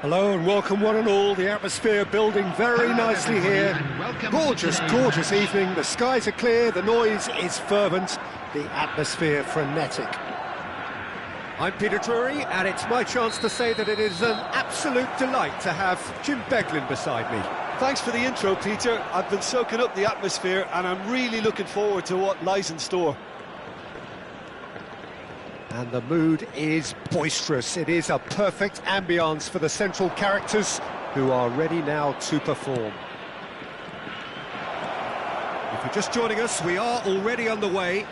Hello and welcome one and all, the atmosphere building very nicely here. Gorgeous, gorgeous evening, the skies are clear, the noise is fervent, the atmosphere frenetic. I'm Peter Drury and it's my chance to say that it is an absolute delight to have Jim Beglin beside me. Thanks for the intro, Peter. I've been soaking up the atmosphere and I'm really looking forward to what lies in store. And the mood is boisterous. It is a perfect ambience for the central characters who are ready now to perform. If you're just joining us, we are already underway.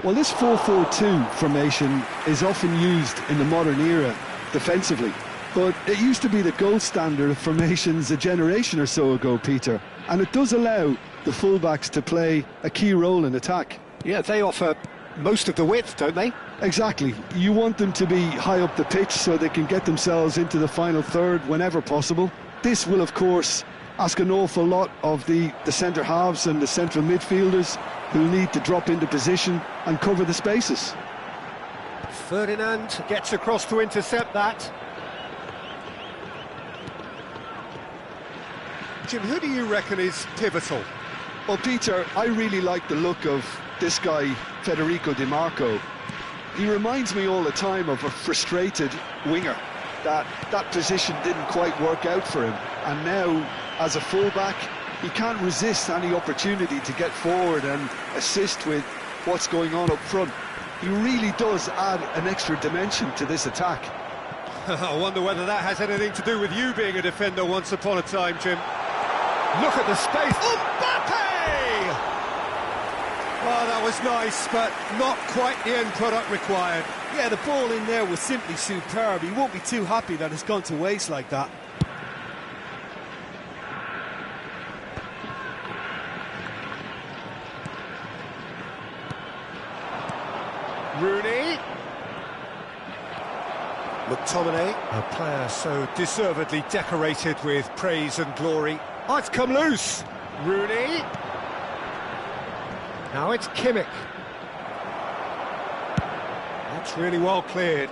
Well, this 4-4-2 formation is often used in the modern era defensively, but it used to be the gold standard of formations a generation or so ago, Peter, and it does allow the fullbacks to play a key role in attack. Yeah, they offer most of the width, don't they? Exactly. You want them to be high up the pitch so they can get themselves into the final third whenever possible. This will, of course, ask an awful lot of the centre halves and the central midfielders who need to drop into position and cover the spaces. Ferdinand gets across to intercept that. Jim, who do you reckon is pivotal? Well, Peter, I really like the look of this guy, Federico Di Marco. He reminds me all the time of a frustrated winger. That position didn't quite work out for him. And now, as a fullback, he can't resist any opportunity to get forward and assist with what's going on up front. He really does add an extra dimension to this attack. I wonder whether that has anything to do with you being a defender once upon a time, Jim. Look at the space. Mbappe! Oh, that was nice, but not quite the end product required. Yeah, the ball in there was simply superb. He won't be too happy that it's gone to waste like that. Rooney. McTominay, a player so deservedly decorated with praise and glory. Oh, it's come loose. Rooney. Now it's Kimmich. That's really well cleared.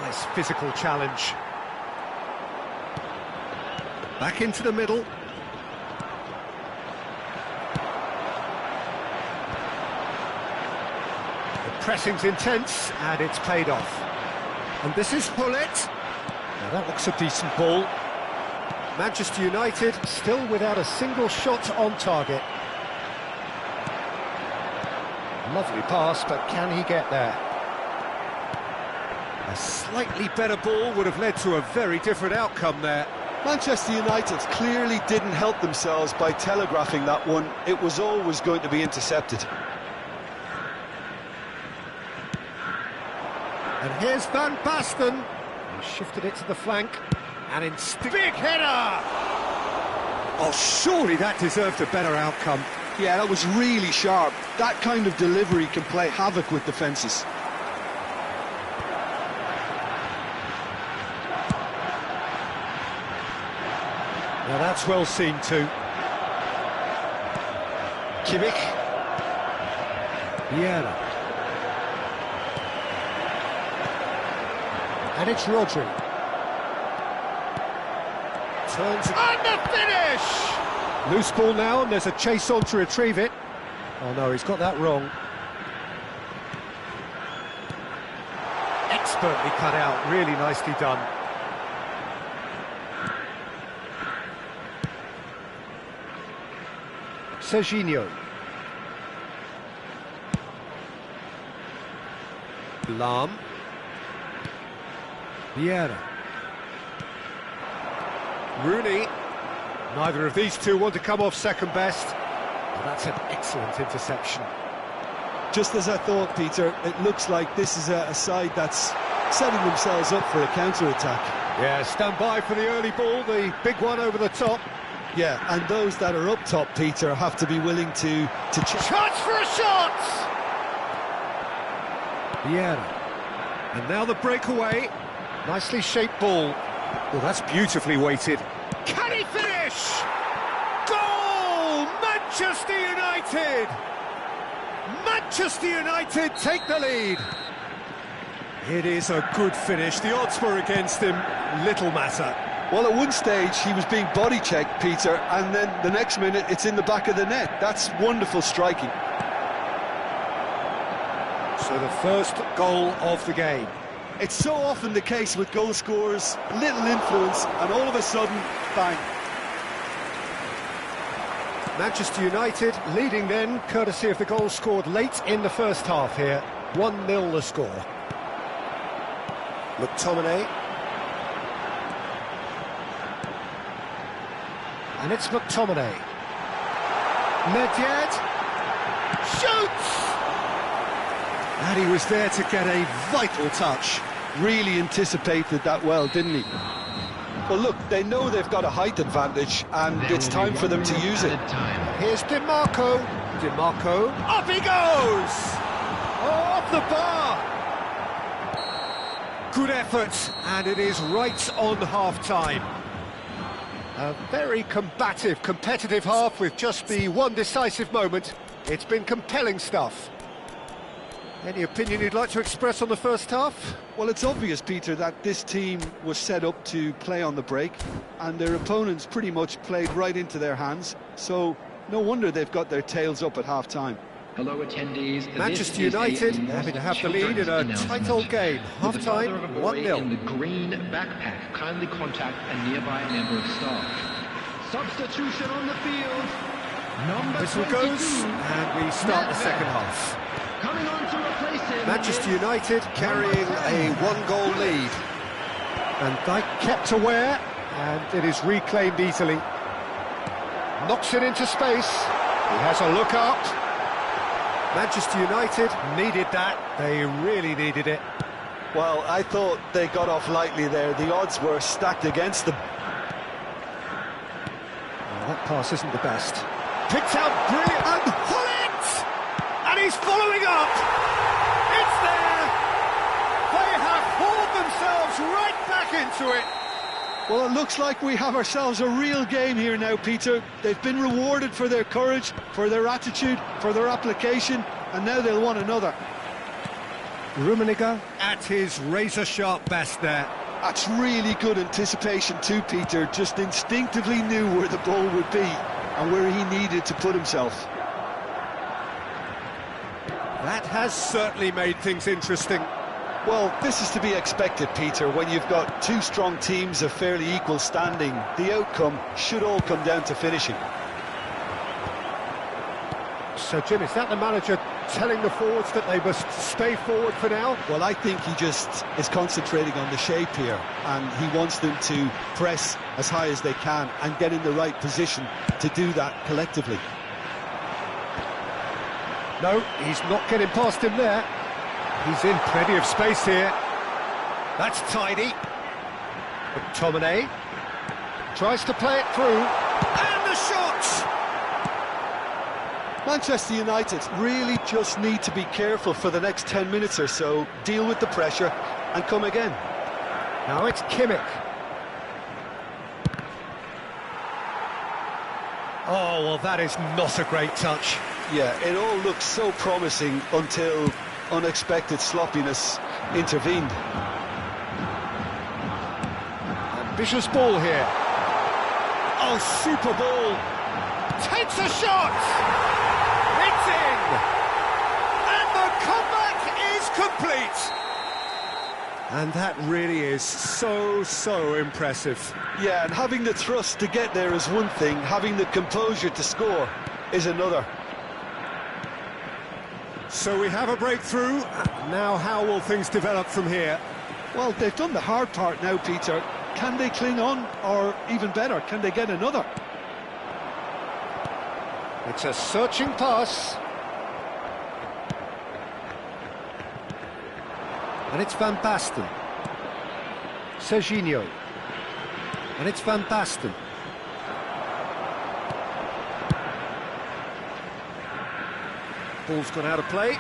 Nice physical challenge. Back into the middle. The pressing's intense, and it's paid off. And this is Hullet. Now that looks a decent ball. Manchester United still without a single shot on target. Lovely pass, but can he get there? A slightly better ball would have led to a very different outcome there. Manchester United clearly didn't help themselves by telegraphing that one. It was always going to be intercepted. And here's Van Basten. He shifted it to the flank. And big header! Oh, surely that deserved a better outcome. Yeah, that was really sharp. That kind of delivery can play havoc with defences. Now that's well seen too. Kimmich. Vieira. And it's Rodri. Turns and the finish! Loose ball now, and there's a chase on to retrieve it. Oh no, he's got that wrong. Expertly cut out, really nicely done. Serginho. Lam. Vieira. Rooney. Neither of these two want to come off second best. But that's an excellent interception. Just as I thought, Peter, it looks like this is a side that's setting themselves up for a counter-attack. Yeah, stand by for the early ball, the big one over the top. Yeah, and those that are up top, Peter, have to be willing to chance for a shot! Vieira. And now the breakaway. Nicely shaped ball. Oh, that's beautifully weighted. Can he finish? Goal! Manchester United! Manchester United take the lead. It is a good finish. The odds were against him. Little matter. Well, at one stage, he was being body-checked, Peter, and then the next minute, it's in the back of the net. That's wonderful striking. So the first goal of the game. It's so often the case with goal scorers, little influence, and all of a sudden, bang. Manchester United leading then, courtesy of the goal scored late in the first half here. 1-0 the score. McTominay. And it's McTominay. Medved shoots! And he was there to get a vital touch. Really anticipated that well, didn't he? Well, look, they know they've got a height advantage, and it's time for them to use it. Here's DiMarco. DiMarco. Up he goes! Oh, off the bar! Good effort, and it is right on half-time. A very combative, competitive half with just the one decisive moment. It's been compelling stuff. Any opinion you'd like to express on the first half? Well, it's obvious, Peter, that this team was set up to play on the break, and their opponents pretty much played right into their hands, so no wonder they've got their tails up at half-time. Hello, attendees. Manchester United happy to have the lead in a tight old game. Half-time, 1-0. In the green backpack, kindly contact a nearby member of staff. Substitution on the field. Number Whistle 22, goes, and we start the second half. Coming on to replace him. Manchester United carrying a one-goal lead. And Dijk kept aware, and it is reclaimed easily. Knocks it into space. He has a look up. Manchester United needed that. They really needed it. Well, I thought they got off lightly there. The odds were stacked against them. Well, that pass isn't the best. Picked out brilliant. And Hullet! And he's following up. It's there. They have hauled themselves right back into it. Well, it looks like we have ourselves a real game here now, Peter. They've been rewarded for their courage, for their attitude, for their application, and now they'll want another. Rummenigge at his razor-sharp best there. That's really good anticipation too, Peter. Just instinctively knew where the ball would be and where he needed to put himself. That has certainly made things interesting. Well, this is to be expected, Peter. When you've got two strong teams of fairly equal standing, the outcome should all come down to finishing. So, Jim, is that the manager telling the forwards that they must stay forward for now? Well, I think he just is concentrating on the shape here, and he wants them to press as high as they can and get in the right position to do that collectively. No, he's not getting past him there. He's in plenty of space here. That's tidy. McTominay tries to play it through, and the shot! Manchester United really just need to be careful for the next 10 minutes or so, deal with the pressure and come again. Now it's Kimmich. Oh, well, that is not a great touch. Yeah, it all looked so promising until unexpected sloppiness intervened. Ambitious ball here. Oh, super ball. Takes a shot! It's in! And the comeback is complete! And that really is so impressive. Yeah, and having the thrust to get there is one thing, having the composure to score is another. So we have a breakthrough. Now how will things develop from here? Well, they've done the hard part now, Peter. Can they cling on, or even better, can they get another? It's a searching pass. And it's Van Basten. Serginho. And it's Van Basten. Ball's gone out of play.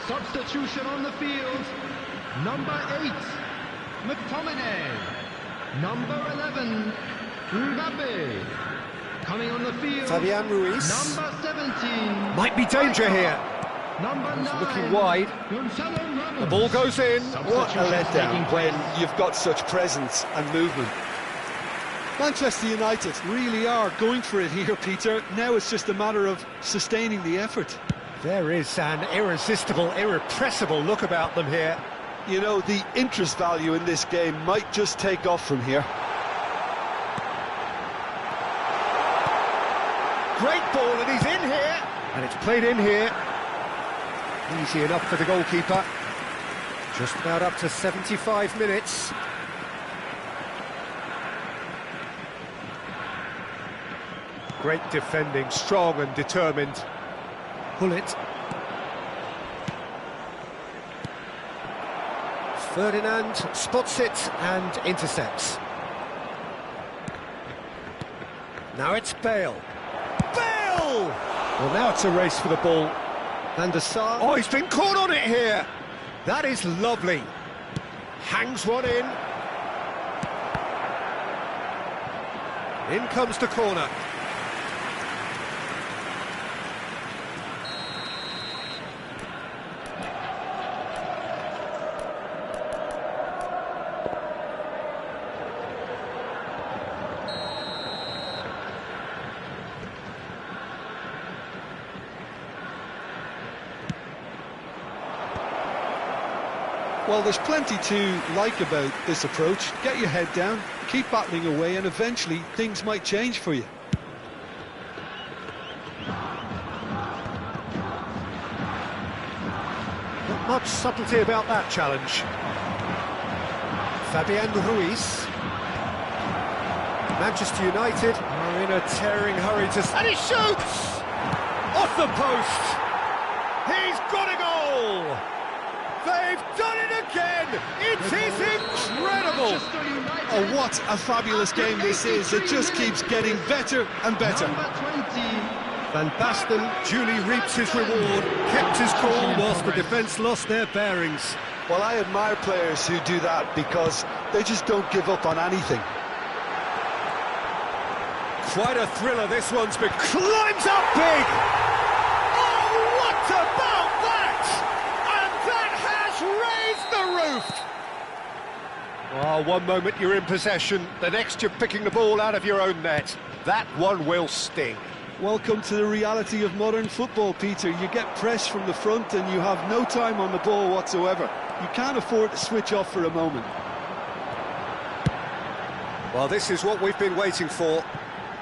Substitution on the field. Number 8, McTominay. Number 11, Mbappe. Coming on the field, Fabian Ruiz. Number 17. Might be danger here. Number 9. Looking wide. The ball goes in. What a letdown when you've got such presence and movement. Manchester United really are going for it here, Peter. Now it's just a matter of sustaining the effort. There is an irresistible, irrepressible look about them here. You know, the interest value in this game might just take off from here. Great ball, and he's in here. And it's played in here. Easy enough for the goalkeeper. Just about up to 75 minutes. Great defending, strong and determined. Hullet. Ferdinand spots it and intercepts. Now it's Bale. Bale! Well, now it's a race for the ball. Van der Sar. Oh, he's been caught on it here. That is lovely. Hangs one in. In comes the corner. Well, there's plenty to like about this approach. Get your head down, keep battling away, and eventually things might change for you. Not much subtlety about that challenge. Fabian Ruiz. Manchester United are in a tearing hurry to... And he shoots! Off the post! He's got a goal! They've done it again! It is incredible! Oh, what a fabulous game this is. It just keeps getting better and better. Number 20. Van Basten duly reaps his reward, kept his cool whilst the defence lost their bearings. Well, I admire players who do that because they just don't give up on anything. Quite a thriller this one's been. Climbs up big! Oh, what about that? And that has raised the roof! Oh, one moment you're in possession, the next you're picking the ball out of your own net. That one will sting. Welcome to the reality of modern football, Peter. You get pressed from the front and you have no time on the ball whatsoever. You can't afford to switch off for a moment. Well, this is what we've been waiting for.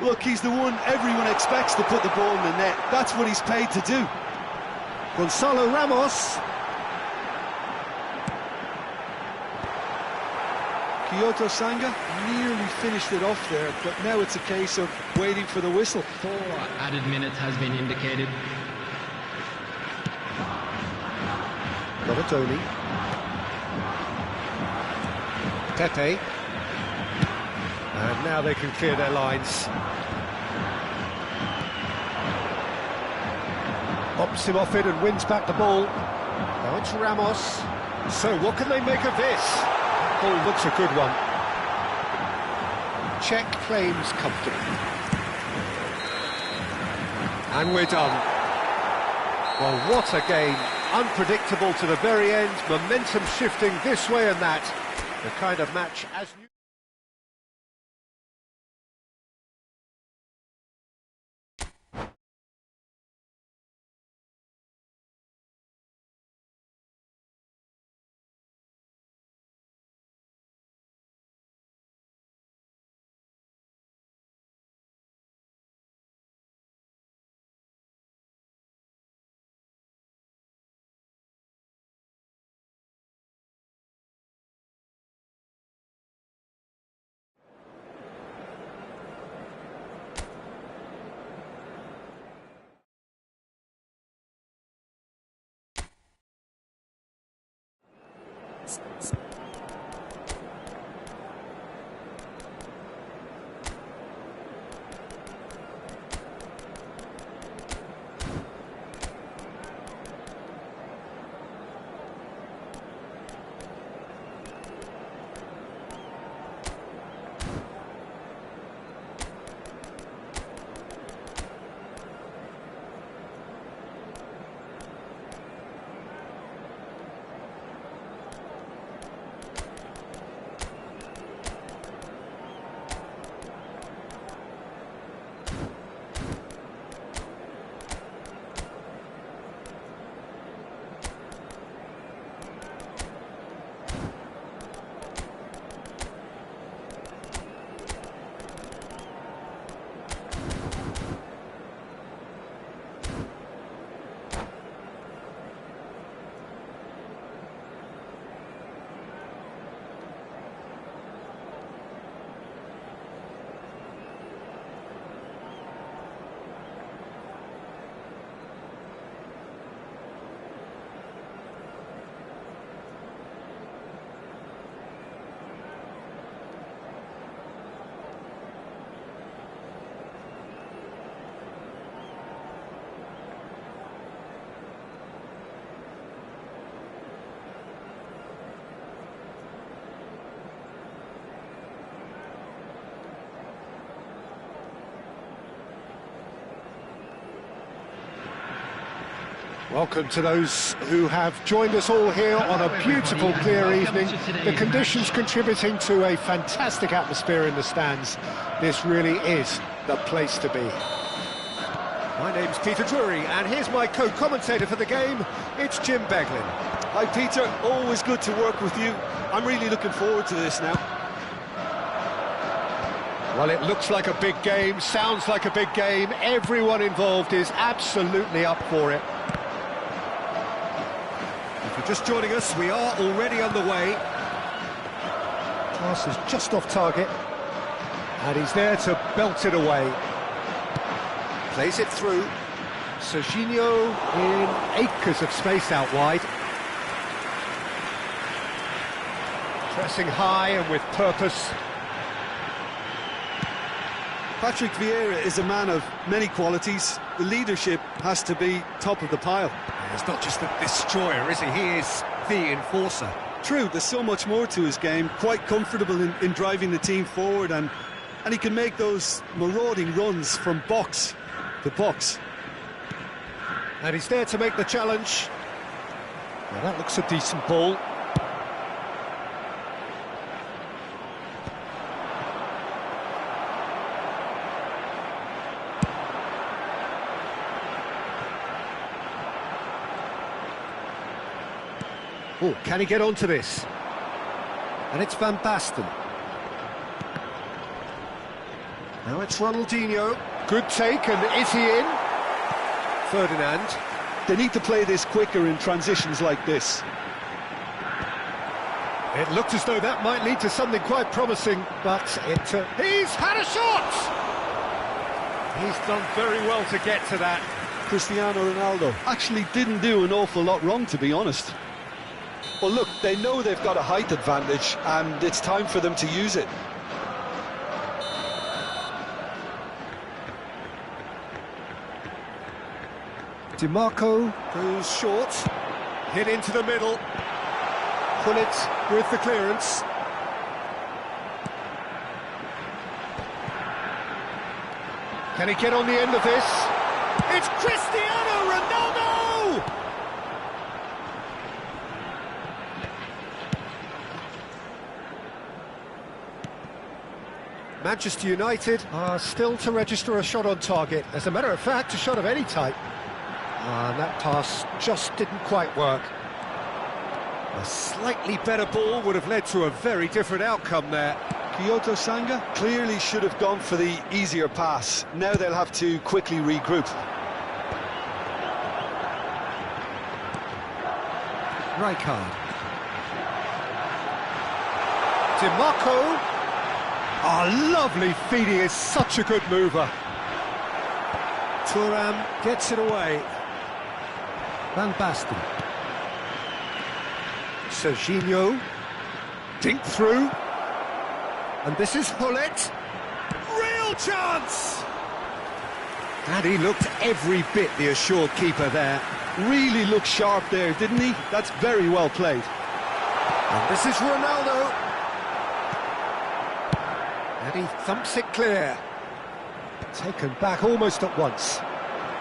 Look, he's the one everyone expects to put the ball in the net. That's what he's paid to do. Gonzalo Ramos. Kyoto Sanga nearly finished it off there, but now it's a case of waiting for the whistle. 4 added minutes has been indicated. Lobatoni. Pepe. And now they can clear their lines. Pops him off it and wins back the ball. Now it's Ramos. So what can they make of this? Ball looks a good one. Check claims comfortably. And we're done. Well, what a game. Unpredictable to the very end. Momentum shifting this way and that. The kind of match as you... Welcome to those who have joined us all here on a beautiful, clear evening. The conditions contributing to a fantastic atmosphere in the stands. This really is the place to be. My name's Peter Drury, and here's my co-commentator for the game. It's Jim Beglin. Hi, Peter. Always good to work with you. I'm really looking forward to this now. Well, it looks like a big game, sounds like a big game. Everyone involved is absolutely up for it. If you're just joining us, we are already underway. Pass is just off target. And he's there to belt it away. Plays it through. Serginho in acres of space out wide. Pressing high and with purpose. Patrick Vieira is a man of many qualities. The leadership has to be top of the pile. He's not just the destroyer, is he? He is the enforcer. True, there's so much more to his game. Quite comfortable in driving the team forward, and he can make those marauding runs from box to box. And he's there to make the challenge. Well, that looks a decent ball. Oh, can he get onto this? And it's Van Basten. Now it's Ronaldinho. Good take, and is he in? Ferdinand. They need to play this quicker in transitions like this. It looked as though that might lead to something quite promising, but he's had a shot! He's done very well to get to that. Cristiano Ronaldo actually didn't do an awful lot wrong, to be honest. Well, look, they know they've got a height advantage, and it's time for them to use it. DiMarco goes short, hit into the middle, pull it with the clearance. Can he get on the end of this? It's Cristiano Ronaldo! Manchester United are still to register a shot on target. As a matter of fact, a shot of any type. And that pass just didn't quite work. A slightly better ball would have led to a very different outcome there. Kyoto Sanga clearly should have gone for the easier pass. Now they'll have to quickly regroup. Rijkaard. DiMarco. Oh, lovely feed, he is such a good mover. Thuram gets it away. Van Basten. Serginho. Dink through. And this is Hullet. Real chance! And he looked every bit the assured keeper there. Really looked sharp there, didn't he? That's very well played. And this is Ronaldo. And he thumps it clear. Taken back almost at once.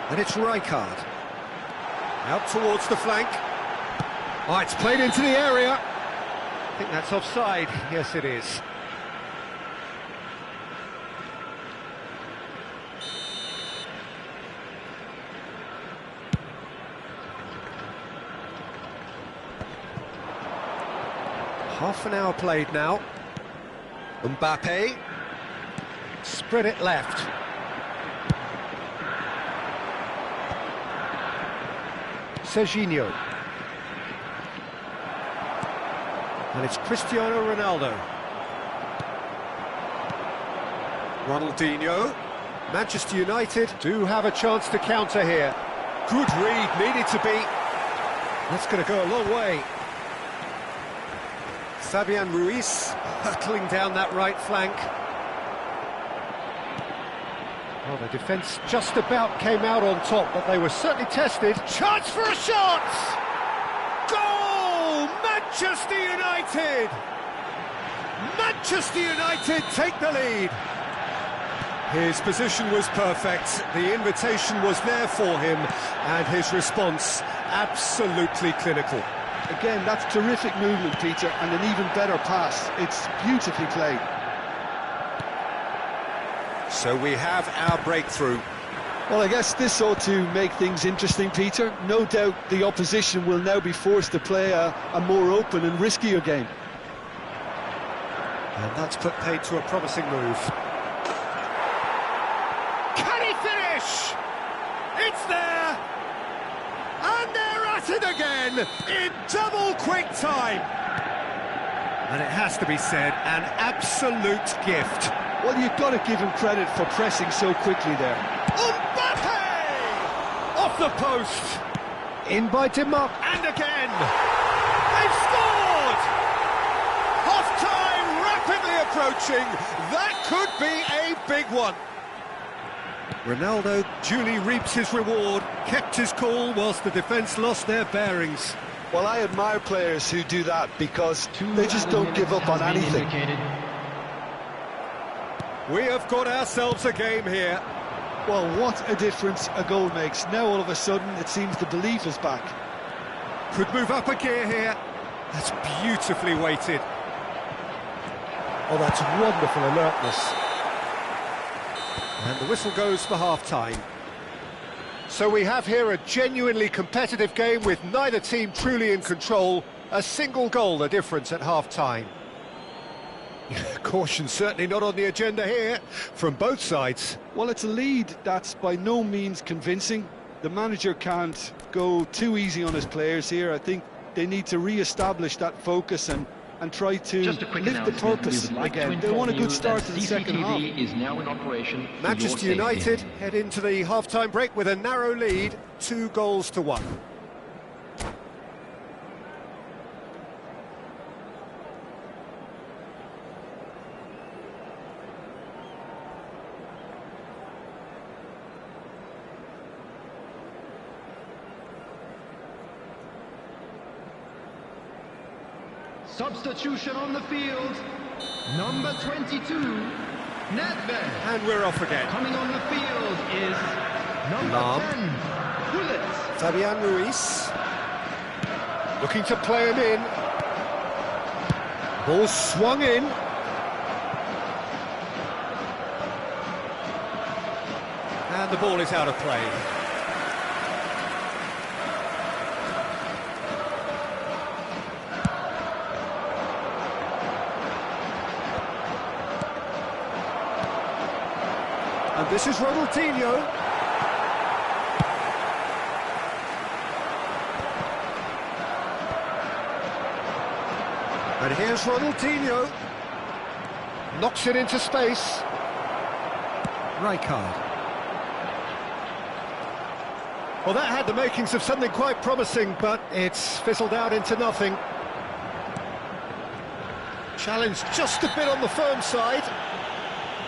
And it's Rijkaard. Out towards the flank. Oh, it's played into the area. I think that's offside. Yes, it is. Half an hour played now. Mbappe. Spread it left. Serginho. And it's Cristiano Ronaldo. Ronaldinho. Manchester United do have a chance to counter here. Good read, needed to be. That's going to go a long way. Fabian Ruiz hurtling down that right flank. Well, the defence just about came out on top, but they were certainly tested. Chance for a shot! Goal! Manchester United! Manchester United take the lead. His position was perfect, the invitation was there for him, and his response absolutely clinical. Again, that's terrific movement, Peter, and an even better pass. It's beautifully played. So we have our breakthrough. Well, I guess this ought to make things interesting, Peter. No doubt the opposition will now be forced to play a more open and riskier game. And that's put paid to a promising move. Can he finish? It's there! And they're at it again in double quick time. And it has to be said, an absolute gift. Well, you've got to give him credit for pressing so quickly there. Mbappe! Off the post! In by Derick, and again! They've scored! Half-time rapidly approaching. That could be a big one. Ronaldo duly reaps his reward, kept his cool whilst the defence lost their bearings. Well, I admire players who do that because they just don't give up on anything. We have got ourselves a game here. Well, what a difference a goal makes. Now all of a sudden it seems the belief is back. Could move up a gear here. That's beautifully weighted. Oh, that's wonderful alertness. And the whistle goes for half-time. So we have here a genuinely competitive game with neither team truly in control. A single goal the difference at half-time. Caution certainly not on the agenda here from both sides. Well, it's a lead that's by no means convincing. The manager can't go too easy on his players here. I think they need to re-establish that focus and try to lift the purpose again. They want a good start to the second half. Is now in operation. Manchester United head into the half-time break with a narrow lead, 2-1. Substitution on the field. Number 22, Nedved. And we're off again. Coming on the field is number Lam. 10, Bullet. Fabian Ruiz. Looking to play him in. Ball swung in. And the ball is out of play. And this is Ronaldinho. And here's Ronaldinho. Knocks it into space. Rijkaard. Well, that had the makings of something quite promising, but it's fizzled out into nothing. Challenge just a bit on the firm side.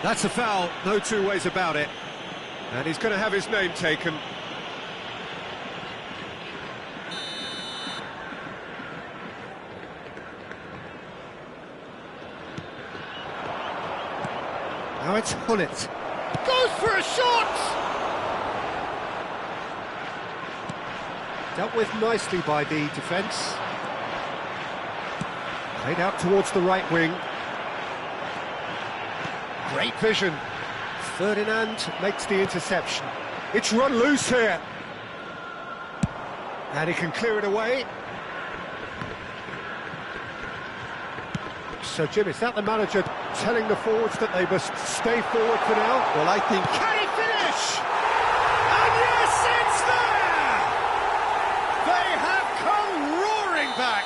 That's a foul, no two ways about it. And he's going to have his name taken. Now it's Hullet. Goes for a shot! Dealt with nicely by the defence. Played out towards the right wing. Great vision. Ferdinand makes the interception. It's run loose here. And he can clear it away. So, Jim, is that the manager telling the forwards that they must stay forward for now? Well, I think... Can he finish? And yes, it's there! They have come roaring back.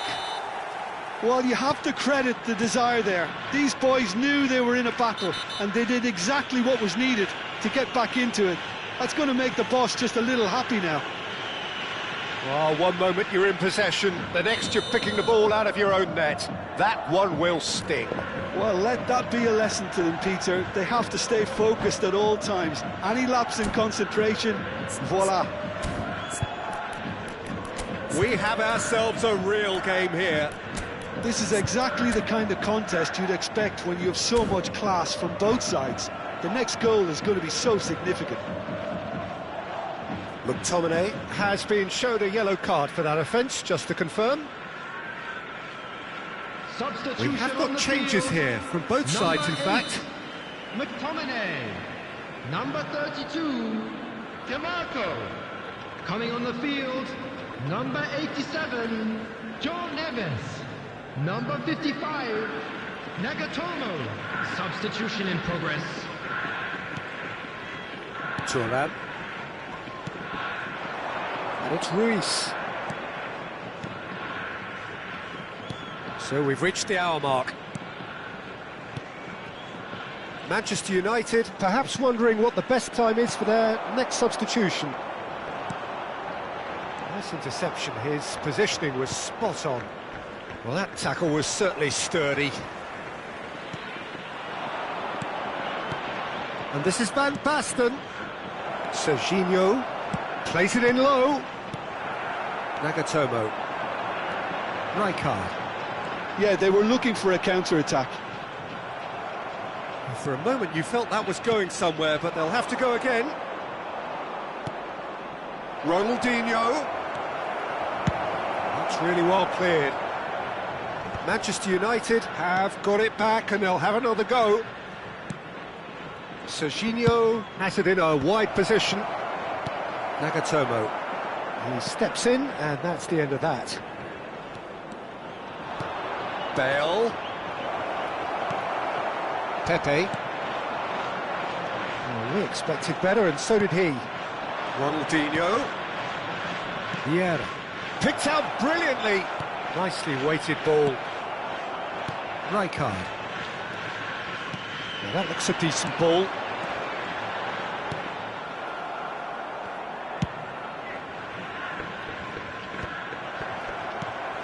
Well, you have to credit the desire there. These boys knew they were in a battle, and they did exactly what was needed to get back into it. That's going to make the boss just a little happy now. Well, one moment you're in possession, the next you're picking the ball out of your own net. That one will sting. Well, let that be a lesson to them, Peter. They have to stay focused at all times. Any lapse in concentration, voila. We have ourselves a real game here. This is exactly the kind of contest you'd expect when you have so much class from both sides. The next goal is going to be so significant. McTominay has been showed a yellow card for that offence, just to confirm. Substitution We have on got the changes field. here, from both sides, in 8, fact. McTominay. Number 32, DeMarco. Coming on the field, number 87, John Neves. Number 55, Nagatomo. Substitution in progress. Thuram. And it's Ruiz. So we've reached the hour mark. Manchester United perhaps wondering what the best time is for their next substitution. Nice interception, his positioning was spot on. Well, that tackle was certainly sturdy. And this is Van Basten. Serginho plays it in low. Nagatomo. Rijkaard. Yeah, they were looking for a counter-attack. For a moment you felt that was going somewhere, but they'll have to go again. Ronaldinho. That's really well cleared. Manchester United have got it back and they'll have another go. Serginho has it in a wide position. Nagatomo. He steps in and that's the end of that. Bale. Pepe. Well, we expected better and so did he. Ronaldinho. Vieira. Picked out brilliantly. Nicely weighted ball. Rijkaard. Well, that looks a decent ball.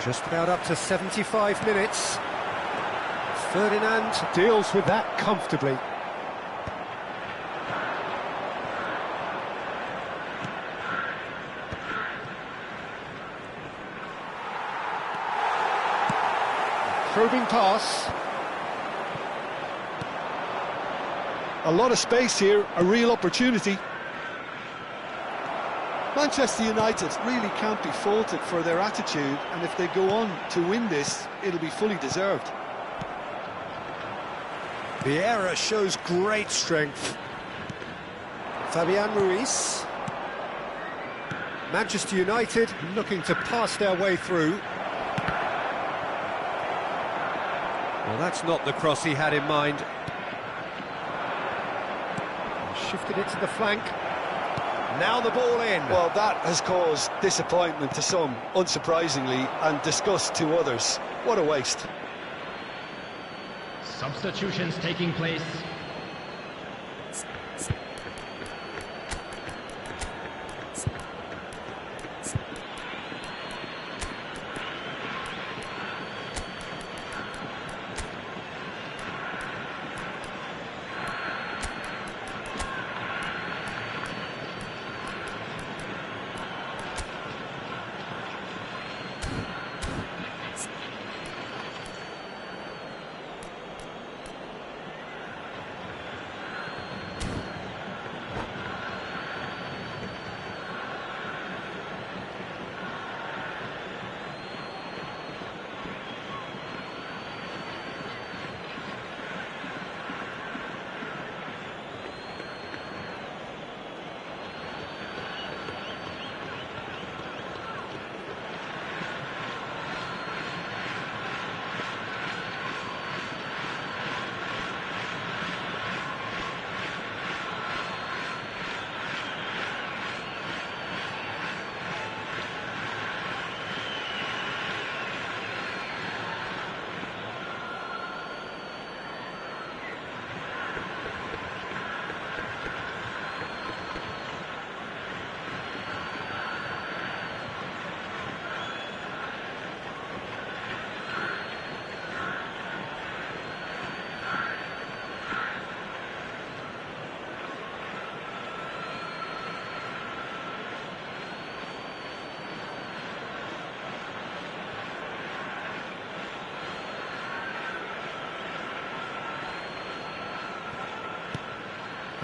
Just about up to 75 minutes. Ferdinand deals with that comfortably. Probing pass. A lot of space here, a real opportunity. Manchester United really can't be faulted for their attitude, and if they go on to win this, it'll be fully deserved. Vieira shows great strength. Fabian Ruiz. Manchester United looking to pass their way through. Well, that's not the cross he had in mind. Shifted it to the flank. Now the ball in. Well, that has caused disappointment to some, unsurprisingly, and disgust to others. What a waste. Substitutions taking place.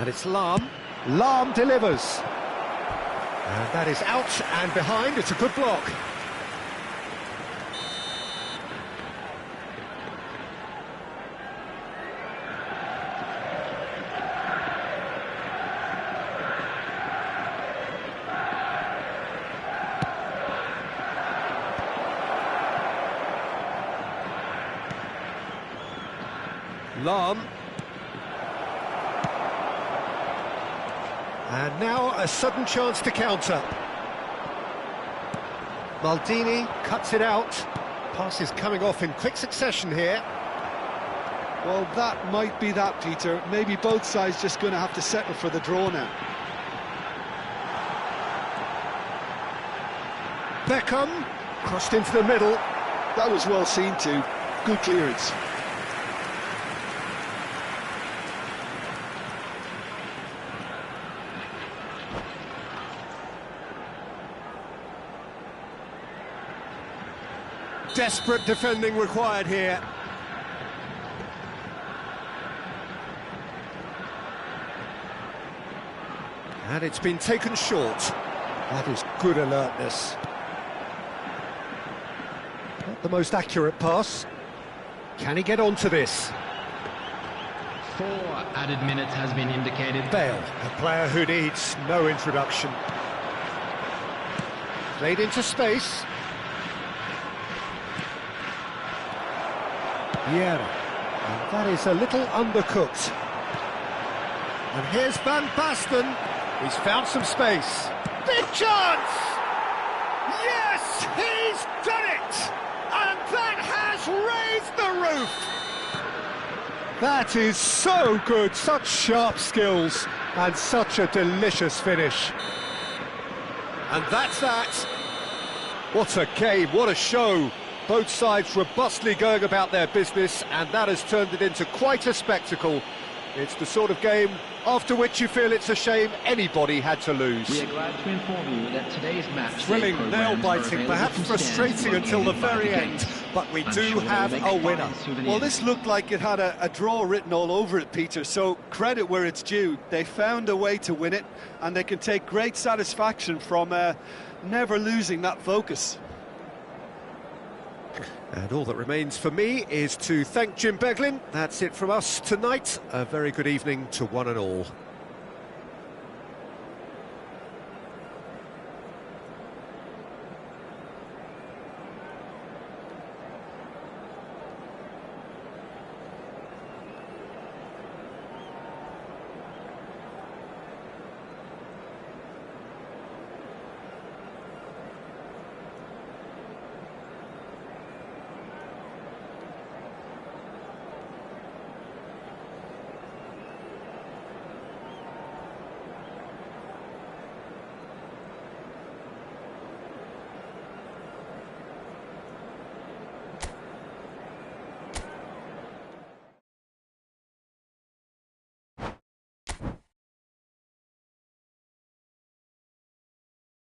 And it's Lahm. Lahm delivers. And that is out and behind. It's a good block. Lahm. And now a sudden chance to counter. Maldini cuts it out. Pass is coming off in quick succession here. Well, that might be that, Peter. Maybe both sides just going to have to settle for the draw now. Beckham, crossed into the middle. That was well seen too. Good clearance. Desperate defending required here. And it's been taken short. That is good alertness. Not the most accurate pass. Can he get onto this? 4 added minutes has been indicated. Bale, a player who needs no introduction. Played into space. Vieira. And that is a little undercooked. And here's Van Basten. He's found some space. Big chance! Yes, he's done it! And that has raised the roof! That is so good, such sharp skills, and such a delicious finish. And that's that. What a game, what a show. Both sides robustly going about their business, and that has turned it into quite a spectacle. It's the sort of game after which you feel it's a shame anybody had to lose. We are glad to inform you that today's match... Thrilling, nail-biting, perhaps frustrating until the very end, but we do have a winner. Well, this looked like it had a draw written all over it, Peter, so credit where it's due. They found a way to win it, and they can take great satisfaction from never losing that focus. And all that remains for me is to thank Jim Beglin. That's it from us tonight. A very good evening to one and all.